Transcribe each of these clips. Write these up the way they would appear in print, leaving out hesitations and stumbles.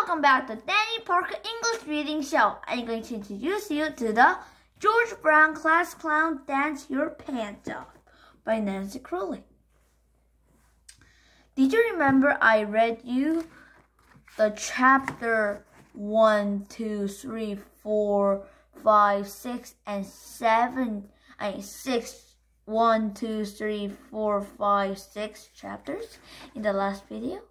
Welcome back to Danny Park English Reading Show. I'm going to introduce you to the George Brown Class Clown Dance Your Pants Off by Nancy Crowley. Did you remember I read you the chapter 1, 2, 3, 4, 5, 6, and 7? 6, 1, 2, 3, 4, 5, 6 chapters in the last video?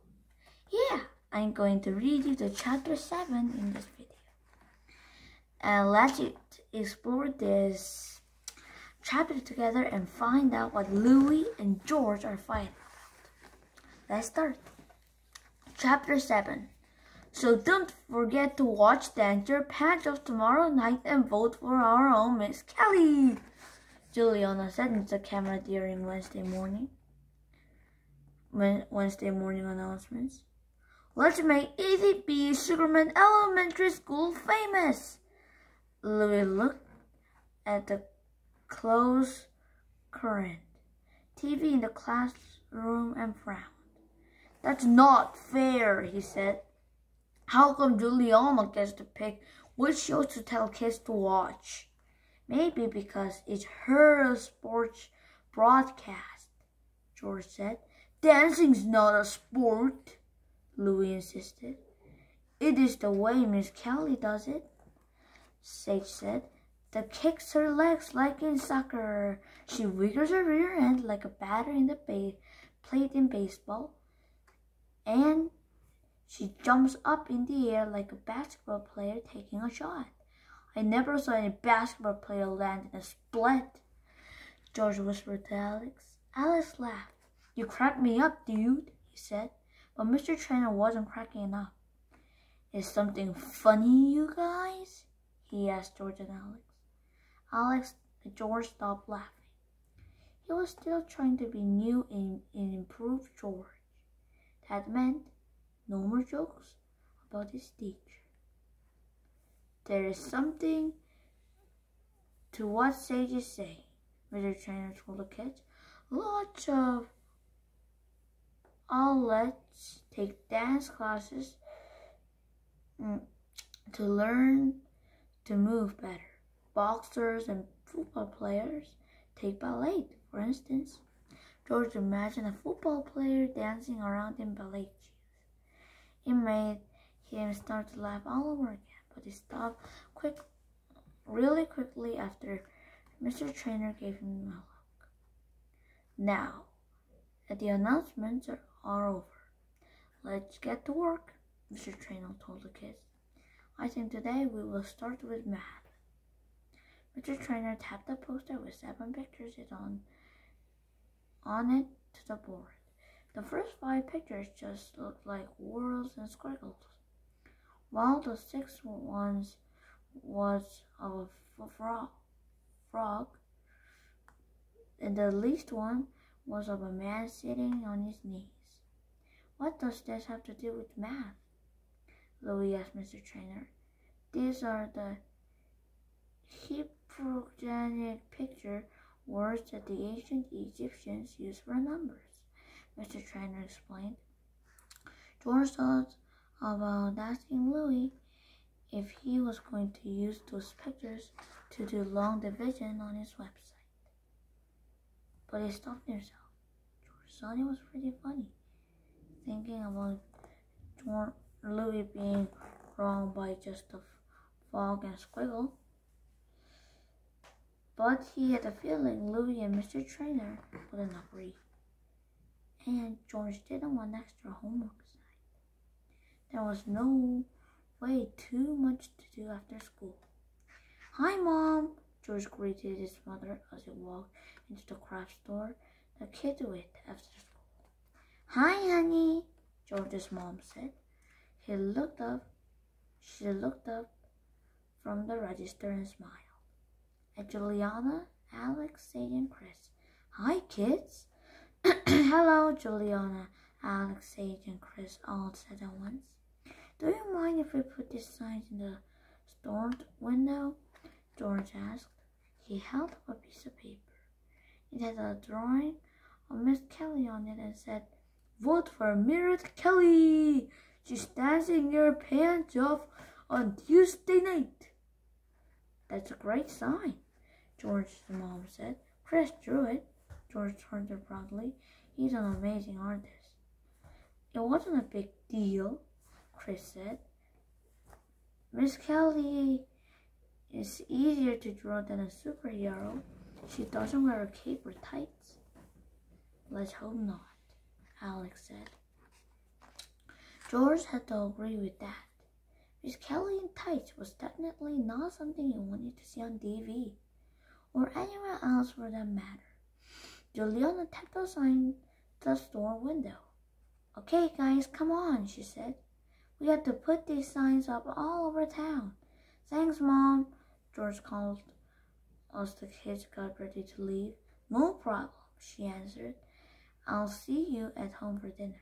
Yeah. I'm going to read you the chapter 7 in this video. And let's explore this chapter together and find out what Louie and George are fighting about. Let's start. Chapter 7. So don't forget to watch Dance Your Pants Off tomorrow night and vote for our own Miss Kelly, Juliana said into the camera during Wednesday morning announcements. Let's make Easy B Sugarman Elementary School famous. Louis looked at the closed current TV in the classroom and frowned. That's not fair, he said. How come Juliana gets to pick which shows to tell kids to watch? Maybe because it's her sports broadcast, George said. Dancing's not a sport, Louis insisted. It is the way Miss Kelly does it, Sage said. That kicks her legs like in soccer. She wiggles her rear end like a batter in the plate in baseball. And she jumps up in the air like a basketball player taking a shot. I never saw any basketball player land in a split, George whispered to Alex. Alex laughed. You cracked me up, dude, he said. But Mr. Trainer wasn't cracking up. Is something funny, you guys? He asked George and Alex. George stopped laughing. He was still trying to be new and improved George. That meant no more jokes about his teacher. There is something to what Sage is saying, Mr. Trainer told the kids. Lots of let's take dance classes to learn to move better. Boxers and football players take ballet, for instance. George imagined a football player dancing around in ballet shoes. It made him start to laugh all over again, but he stopped really quickly after Mr. Trainer gave him a look. Now that the announcements are over, let's get to work, Mr. Trainer told the kids. I think today we will start with math. Mr. Trainer tapped the poster with 7 pictures on it to the board. The first 5 pictures just looked like whorls and squiggles, while the 6th one was of a frog, and the least one was of a man sitting on his knees. What does this have to do with math? Louis asked Mr. Trainer. These are the Hippogenic picture words that the ancient Egyptians used for numbers, Mr. Trainer explained. George thought about asking Louis if he was going to use those pictures to do long division on his website. But he stopped himself. George thought it was pretty funny, thinking about Louis being wrong by just a fog and squiggle. But he had a feeling Louis and Mr. Trainer wouldn't agree. And George didn't want extra homework tonight. There was no way too much to do after school. Hi, Mom, George greeted his mother as he walked into the craft store the kids went after school. Hi, honey, George's mom said. She looked up from the register and smiled at Juliana, Alex, Sage, and Chris. Hi, kids. Hello, Juliana, Alex, Sage, and Chris all said at once. Do you mind if we put these signs in the store window? George asked. He held up a piece of paper. It had a drawing of Miss Kelly on it and said, Vote for Meredith Kelly! She's dancing your pants off on Tuesday night. That's a great sign, George's mom said. Chris drew it. George turned her proudly. He's an amazing artist. It wasn't a big deal, Chris said. Miss Kelly is easier to draw than a superhero. She doesn't wear a cape or tights. Let's hope not, Alex said. George had to agree with that. Miss Kelly in tights was definitely not something you wanted to see on TV, or anywhere else for that matter. Juliana tapped outside the store window. Okay, guys, come on, she said. We have to put these signs up all over town. Thanks, Mom, George called as the kids got ready to leave. No problem, she answered. I'll see you at home for dinner.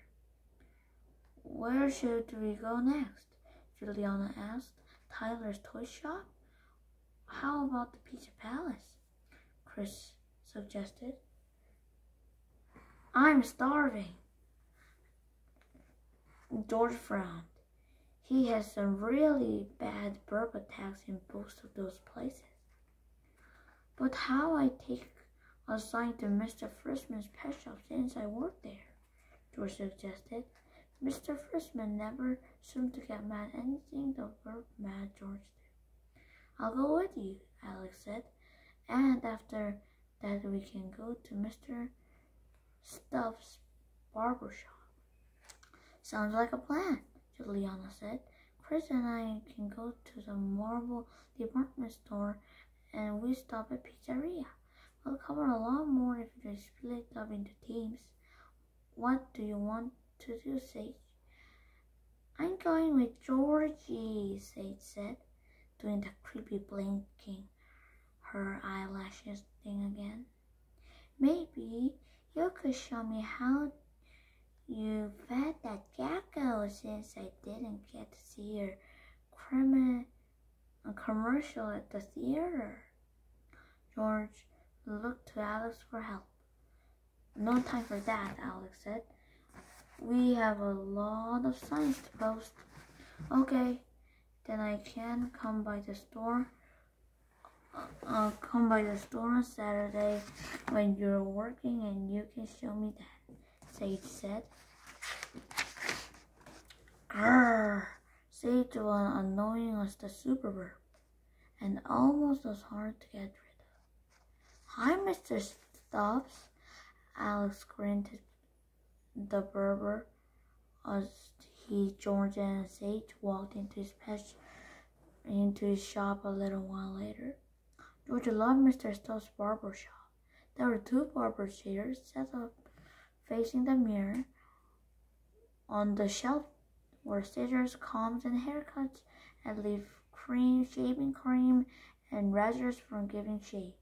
Where should we go next? Juliana asked. Tyler's toy shop? How about the Pizza Palace? Chris suggested. I'm starving. George frowned. He has some really bad burp attacks in both of those places. But how I take a sign to Mr. Frischman's pet shop since I work there? George suggested. Mr. Frischman never seemed to get mad at anything the burp mad George did. I'll go with you, Alex said. And after that we can go to Mr. Stubbs' barber shop. Sounds like a plan, Juliana said. Chris and I can go to the marble department store and we stop at pizzeria. We'll cover a lot more if we split up into teams. What do you want to do, Sage? I'm going with Georgie, Sage said, doing the creepy blinking her eyelashes thing again. Maybe you could show me how you fed that gecko since I didn't get to see your commercial at the theater. George looked to Alex for help. No time for that, Alex said. We have a lot of signs to post. Okay, then I can come by the store. I'll come by the store on Saturday when you're working and you can show me that, Sage said. Grrr! Sage was annoying as the superverb and almost as hard to get rid of. Hi, Mr. Stubbs, Alex grinned at the barber as George and Sage walked into his shop a little while later. George loved Mr. Stubbs' barber shop. There were 2 barber chairs set up facing the mirror. On the shelf were scissors, combs, and haircuts, and leaf cream, shaving cream, and razors for giving shaves.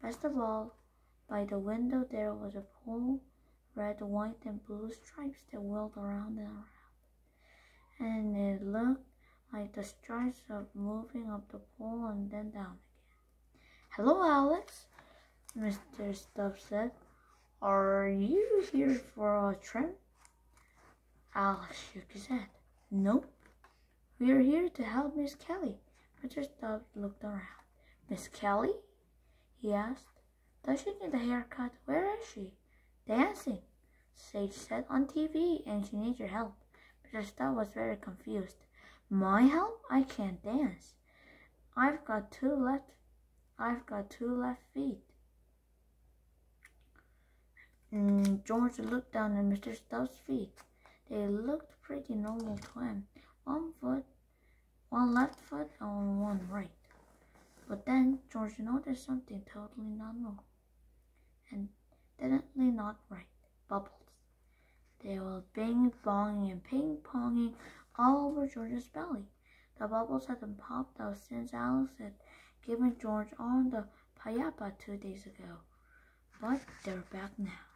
Best of all, by the window there was a pole, red, white, and blue stripes that whirled around and around. And it looked like the stripes of moving up the pole and then down again. Hello, Alex, Mr. Stubbs said. Are you here for a trim? Alex shook his head. Nope. We're here to help Miss Kelly. Mr. Stubbs looked around. Miss Kelly? He asked. Does she need a haircut? Where is she? Dancing, Sage said. On TV, and she needs your help. Mr. Stubbs was very confused. My help? I can't dance. I've got two left feet. George looked down at Mr. Stubbs' feet. They looked pretty normal to him. One left foot and one right. But then George noticed something totally not normal and definitely not right. Bubbles. They were bing-bonging and ping-ponging all over George's belly. The bubbles hadn't popped out since Alex had given George on the payapa 2 days ago. But they're back now.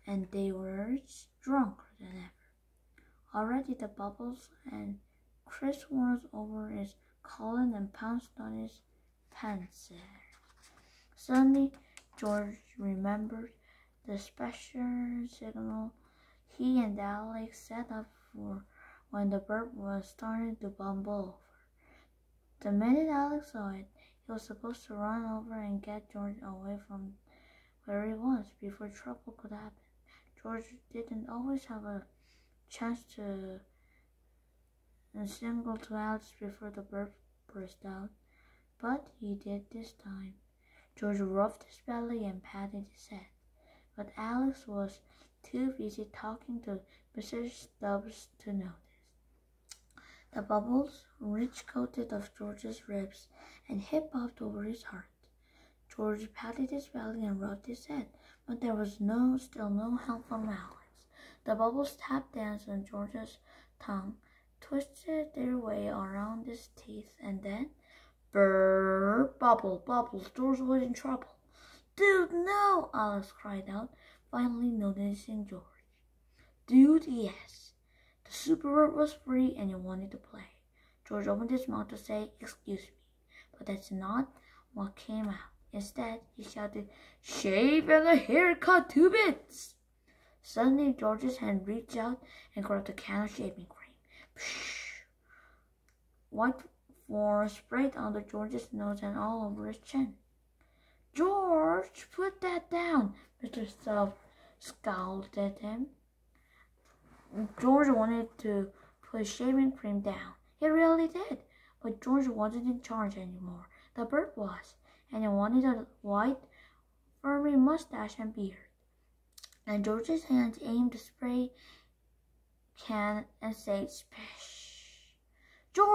And they were stronger than ever. Already the bubbles, and Chris was over his collar and pounced on his pants. Suddenly, George remembered the special signal he and Alex set up for when the bird was starting to bumble over. The minute Alex saw it, he was supposed to run over and get George away from where he was before trouble could happen. George didn't always have a chance to signal to Alex before the bird burst out, but he did this time. George rubbed his belly and patted his head, but Alex was too busy talking to Mr. Stubbs to notice. The bubbles, rich-coated of George's ribs, and hip-popped over his heart. George patted his belly and rubbed his head, but there was still no help from Alex. The bubbles tap danced on George's tongue, twisted their way around his teeth, and then, brrr, bubbles, George was in trouble. Dude, no! Alex cried out, finally noticing George. Dude, yes. The super bird was free and he wanted to play. George opened his mouth to say, "Excuse me," but that's not what came out. Instead, he shouted, "Shave and a haircut, 2 bits!" Suddenly, George's hand reached out and grabbed a can of shaving cream. Psh! White foam sprayed under George's nose and all over his chin. "George, put that down!" Mr. Stubbs scowled at him. George wanted to put shaving cream down. He really did. But George wasn't in charge anymore. The bird was. And he wanted a white, furry mustache and beard. And George's hands aimed the spray can and said, "Splash."